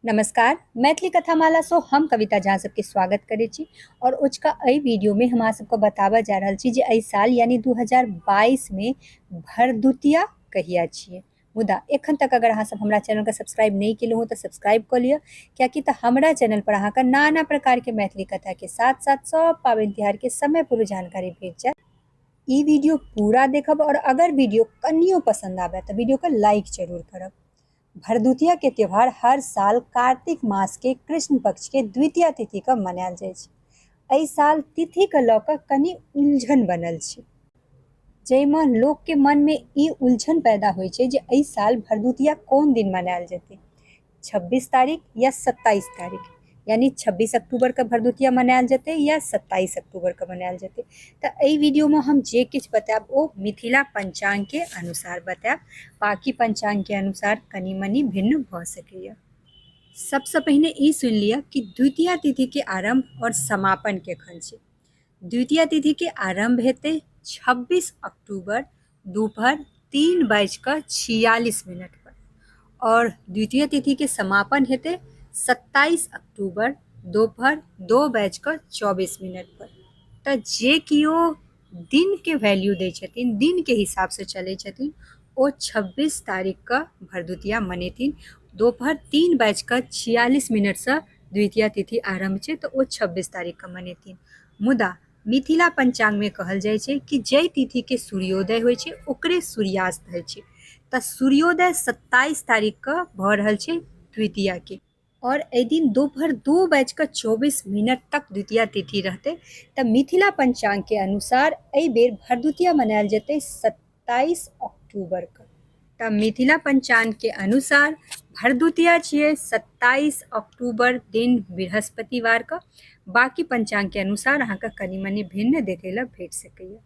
नमस्कार, मैथिली कथामाला सो हम कविता झा सबके स्वागत करै छी और उजका एहि वीडियो में हम अहाँ सबके बताबऽ जा रहल छी जे एहि साल यानी 2022 में भरदुतिया कहिया छियै। मुदा एखन तक अगर अहाँ सब हमरा चैनल के सब्सक्राइब नहीं केलहुँ हो तऽ सब्सक्राइब कऽ लिअ, कियाकि तऽ हमरा चैनल पर अहाँके नाना प्रकार के मैथिली कथा के साथ साथ सब पाबनि तिहार के समय पूर्व जानकारी भेट जायत। ई वीडियो पूरा देखब और अगर वीडियो कनियो पसंद आवे तो वीडियो के लाइक जरूर करब। भरदुतिया के त्यौहार हर साल कार्तिक मास के कृष्ण पक्ष के द्वितीया तिथि के मनायल जाय छै। एहि साल तिथि के लऽ कऽ कनि उलझन बनल छै, जाहिमे लोक के मन में ई उलझन पैदा होइ छै जे एहि साल भरदुतिया कोन दिन मनायल जेतै, 26 तारीख या 27 तारीख, यानी 26 अक्टूबर के भरदुतिया मनायल जेतै या 27 अक्टूबर के मनायल जेतै। तऽ एहि वीडियो में हम जे किछु बतायब ओ मिथिला पंचांग के अनुसार बतायब, बाकी पंचांग के अनुसार कनि मनि भिन्न भऽ सकैया। सबसे पहिने ई सुनि लिअ कि द्वितीया तिथि के आरंभ और समापन केखन छै। द्वितीया तिथि के आरंभ हेतै 26 अक्टूबर दोपहर 3:46 पर और द्वितीय तिथि के समापन हेतै 27 अक्टूबर दोपहर 2:24 पर। तऽ जे किओ दिन के वैल्यू दै छथिन, दिन के हिसाब से चलै छथिन, ओ 26 तारीख के भरदुतिया मनेथिन। दोपहर 3:46 से द्वितीया तिथि आरंभ छै तऽ ओ 26 तारीख के मनेथिन। मुदा मिथिला पंचांग में कहल जाइ छै कि जै तिथि के सूर्योदय होइ छै ओकरे सूर्यास्त होइ छै, तऽ सूर्योदय 27 तारीख के भऽ रहल छै द्वितीया के, और एहि दिन दोपहर 2:24 तक द्वितीया तिथि रहतै। तऽ मिथिला पंचांग के अनुसार एहि बेर भरदुतिया मनायल जेतै 27 अक्टूबर के। तऽ मिथिला पंचांग के अनुसार भरदुतिया छियै 27 अक्टूबर दिन बृहस्पतिवार के। बाकी पंचांग के अनुसार अहाँके कनि मनि भिन्न देखै लए भेट सकैया।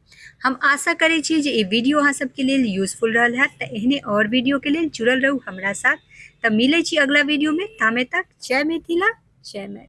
हम आशा करै छी जे ई वीडियो अहाँ सबके लेल यूजफुल रहल हैत। तऽ एहने और वीडियो के लेल जुड़ल रहू हमरा साथ। तऽ मिलै छी अगला वीडियो में, तामे तक जय मिथिला जय मैथिली।